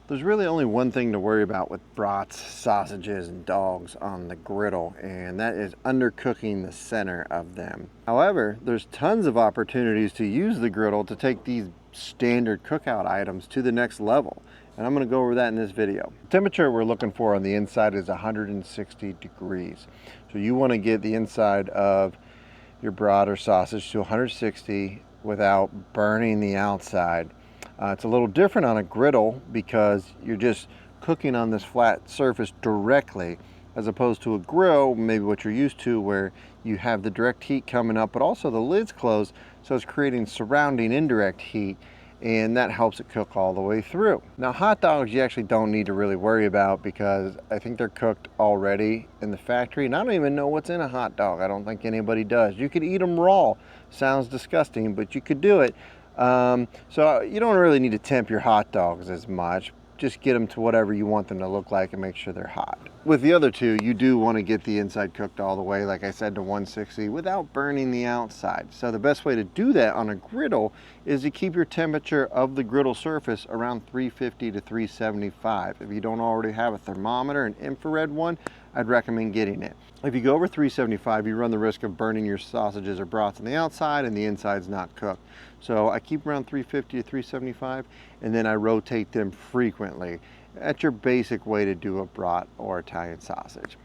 There's really only one thing to worry about with brats, sausages, and dogs on the griddle, and that is undercooking the center of them. However, there's tons of opportunities to use the griddle to take these standard cookout items to the next level, and I'm going to go over that in this video. The temperature we're looking for on the inside is 160 degrees. So you want to get the inside of your brat or sausage to 160 without burning the outside. It's a little different on a griddle because you're just cooking on this flat surface directly, as opposed to a grill, maybe what you're used to, where you have the direct heat coming up, but also the lid's closed, so it's creating surrounding indirect heat, and that helps it cook all the way through. Now, hot dogs you actually don't need to really worry about because I think they're cooked already in the factory, and I don't even know what's in a hot dog. I don't think anybody does. You could eat them raw. Sounds disgusting, but you could do it. So you don't really need to temp your hot dogs as much. Just get them to whatever you want them to look like and make sure they're hot. With the other two, you do want to get the inside cooked all the way, like I said, to 160 without burning the outside. So the best way to do that on a griddle is to keep your temperature of the griddle surface around 350 to 375. If you don't already have a thermometer, an infrared one, I'd recommend getting it. If you go over 375, you run the risk of burning your sausages or brats on the outside and the inside's not cooked. So I keep around 350 to 375, and then I rotate them frequently. That's your basic way to do a brat or Italian sausage.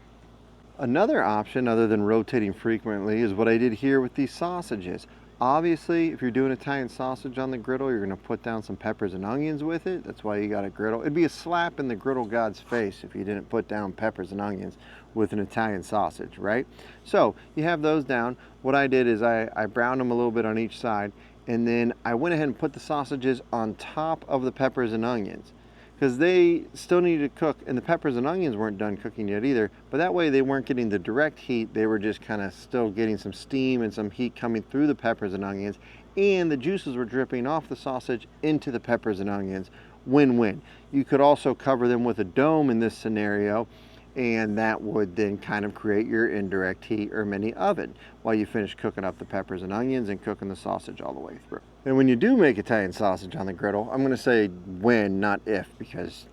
Another option other than rotating frequently is what I did here with these sausages. Obviously, if you're doing Italian sausage on the griddle, you're going to put down some peppers and onions with it. That's why you got a griddle. It'd be a slap in the griddle god's face if you didn't put down peppers and onions with an Italian sausage, right? So you have those down. What I did is I browned them a little bit on each side, and then I went ahead and put the sausages on top of the peppers and onions, because they still needed to cook, and the peppers and onions weren't done cooking yet either, but that way they weren't getting the direct heat. They were just kind of still getting some steam and some heat coming through the peppers and onions, and the juices were dripping off the sausage into the peppers and onions. Win-win. You could also cover them with a dome in this scenario, and that would then kind of create your indirect heat or mini oven while you finish cooking up the peppers and onions and cooking the sausage all the way through. And when you do make Italian sausage on the griddle, I'm going to say when, not if, because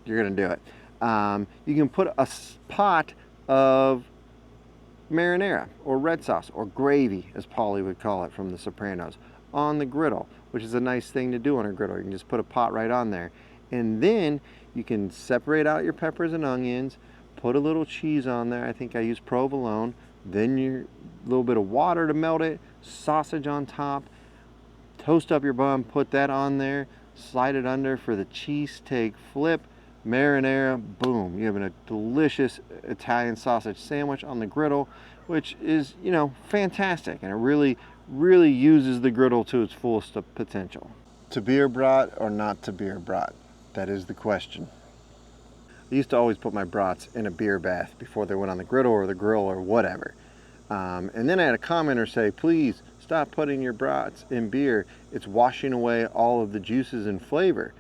you're going to do it. You can put a pot of marinara or red sauce or gravy, as Paulie would call it from The Sopranos, on the griddle, which is a nice thing to do on a griddle. You can just put a pot right on there. And then you can separate out your peppers and onions, put a little cheese on there. I think I use provolone. Then a little bit of water to melt it, sausage on top, toast up your bun, put that on there, slide it under for the cheesesteak flip, marinara, boom. You have a delicious Italian sausage sandwich on the griddle, which is, you know, fantastic, and it really, really uses the griddle to its fullest potential. To be a brat or not to be a brat? That is the question. I used to always put my brats in a beer bath before they went on the griddle or the grill or whatever. And then I had a commenter say, please stop putting your brats in beer. It's washing away all of the juices and flavor.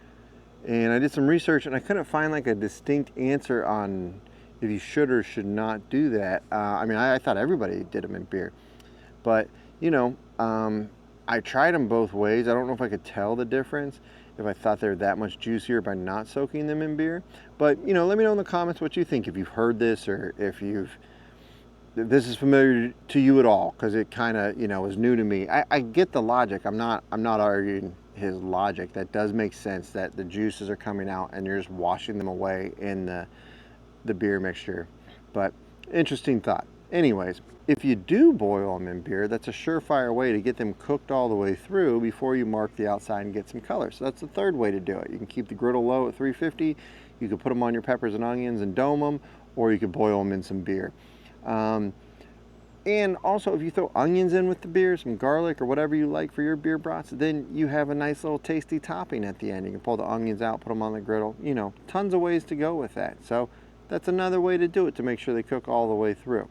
And I did some research and I couldn't find like a distinct answer on if you should or should not do that. I mean, I thought everybody did them in beer. But, you know, I tried them both ways. I don't know if I could tell the difference, if I thought they were that much juicier by not soaking them in beer. But, you know, let me know in the comments what you think, if you've heard this or if this is familiar to you at all, because it kind of, you know, is new to me. I get the logic. I'm not arguing his logic. That does make sense, that the juices are coming out and you're just washing them away in the beer mixture. But interesting thought. Anyways, if you do boil them in beer, that's a surefire way to get them cooked all the way through before you mark the outside and get some color. So that's the third way to do it. You can keep the griddle low at 350. You could put them on your peppers and onions and dome them, or you could boil them in some beer. And also, if you throw onions in with the beer, some garlic or whatever you like for your beer brats, then you have a nice little tasty topping at the end. You can pull the onions out, put them on the griddle. You know, tons of ways to go with that. So that's another way to do it to make sure they cook all the way through.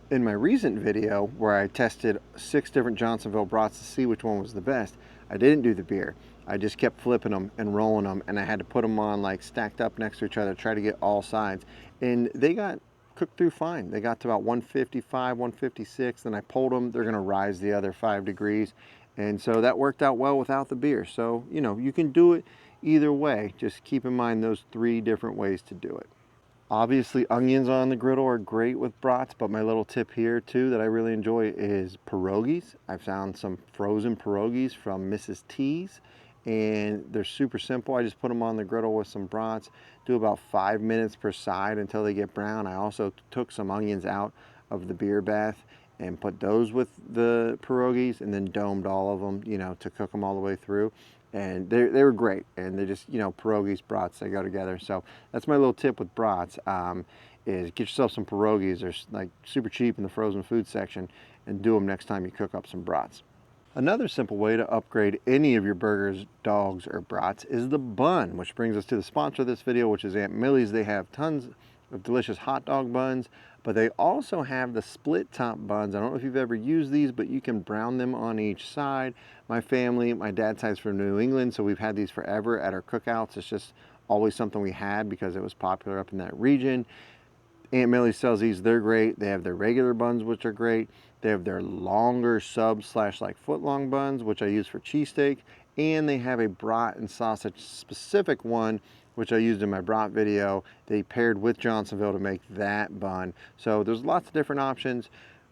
In my recent video, where I tested 6 different Johnsonville brats to see which one was the best, I didn't do the beer. I just kept flipping them and rolling them, and I had to put them on like stacked up next to each other, try to get all sides. And they got cooked through fine. They got to about 155, 156, then I pulled them. They're gonna rise the other 5 degrees. And so that worked out well without the beer. So, you know, you can do it Either way, just keep in mind those 3 different ways to do it. Obviously, onions on the griddle are great with brats, but my little tip here too that I really enjoy is pierogies. I found some frozen pierogies from Mrs. T's, and they're super simple. I just put them on the griddle with some brats, do about 5 minutes per side until they get brown. I also took some onions out of the beer bath and put those with the pierogies, and then domed all of them, you know, to cook them all the way through. And they were great, and they just, you know, pierogies, brats, they go together. So that's my little tip with brats, is get yourself some pierogies. They're like super cheap in the frozen food section, and do them next time you cook up some brats. Another simple way to upgrade any of your burgers, dogs, or brats is the bun, which brings us to the sponsor of this video, which is Aunt Millie's. They have tons of delicious hot dog buns, but they also have the split top buns. I don't know if you've ever used these, but you can brown them on each side. My family, my dad's side's from New England, so we've had these forever at our cookouts. It's just always something we had because it was popular up in that region. Aunt Millie sells these. They're great. They have their regular buns, which are great. They have their longer sub slash like foot long buns, which I use for cheesesteak. And they have a brat and sausage specific one, which I used in my brat video. They paired with Johnsonville to make that bun. So there's lots of different options.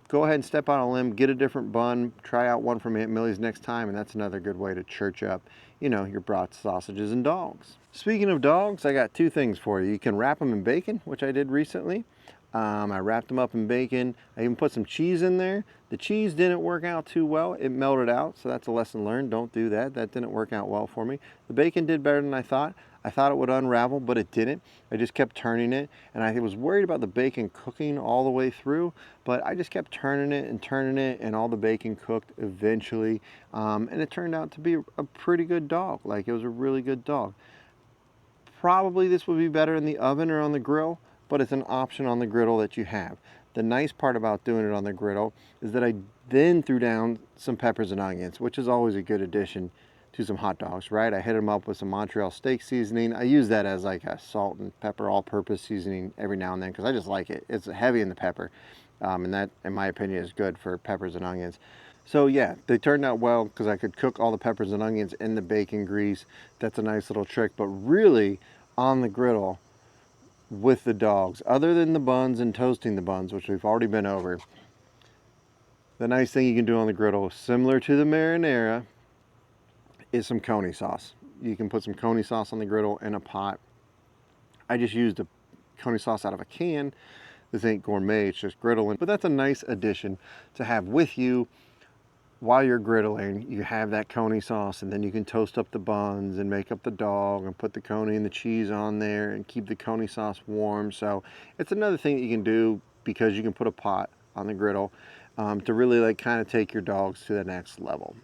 Go ahead and step out on a limb, get a different bun, try out one from Aunt Millie's next time, and that's another good way to church up, you know, your brats, sausages, and dogs. Speaking of dogs, I got 2 things for you. You can wrap them in bacon, which I did recently. I wrapped them up in bacon. I even put some cheese in there. The cheese didn't work out too well. It melted out, so that's a lesson learned. Don't do that. That didn't work out well for me. The bacon did better than I thought. I thought it would unravel, but it didn't. I just kept turning it, and I was worried about the bacon cooking all the way through, but I just kept turning it, and all the bacon cooked eventually, and it turned out to be a pretty good dog. Like, it was a really good dog. Probably this would be better in the oven or on the grill, but it's an option on the griddle that you have. The nice part about doing it on the griddle is that I then threw down some peppers and onions, which is always a good addition to some hot dogs, right? I hit them up with some Montreal steak seasoning. I use that as like a salt and pepper all-purpose seasoning every now and then because I just like it. It's heavy in the pepper, and that, in my opinion, is good for peppers and onions. So yeah, they turned out well because I could cook all the peppers and onions in the bacon grease. That's a nice little trick, but really on the griddle with the dogs, other than the buns and toasting the buns, which we've already been over, the nice thing you can do on the griddle, similar to the marinara, is some coney sauce. You can put some coney sauce on the griddle in a pot. I just used a coney sauce out of a can. This ain't gourmet, it's just griddling, but that's a nice addition to have with you while you're griddling. You have that coney sauce, and then you can toast up the buns and make up the dog and put the coney and the cheese on there and keep the coney sauce warm. So it's another thing that you can do because you can put a pot on the griddle to really like kind of take your dogs to the next level.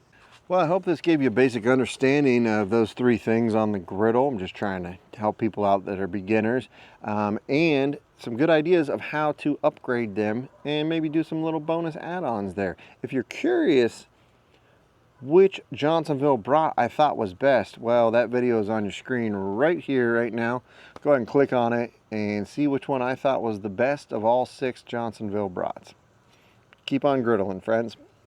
Well, I hope this gave you a basic understanding of those 3 things on the griddle. I'm just trying to help people out that are beginners, and some good ideas of how to upgrade them and maybe do some little bonus add-ons there. If you're curious which Johnsonville brat I thought was best, well, that video is on your screen right here, right now. Go ahead and click on it and see which one I thought was the best of all 6 Johnsonville brats. Keep on griddling, friends.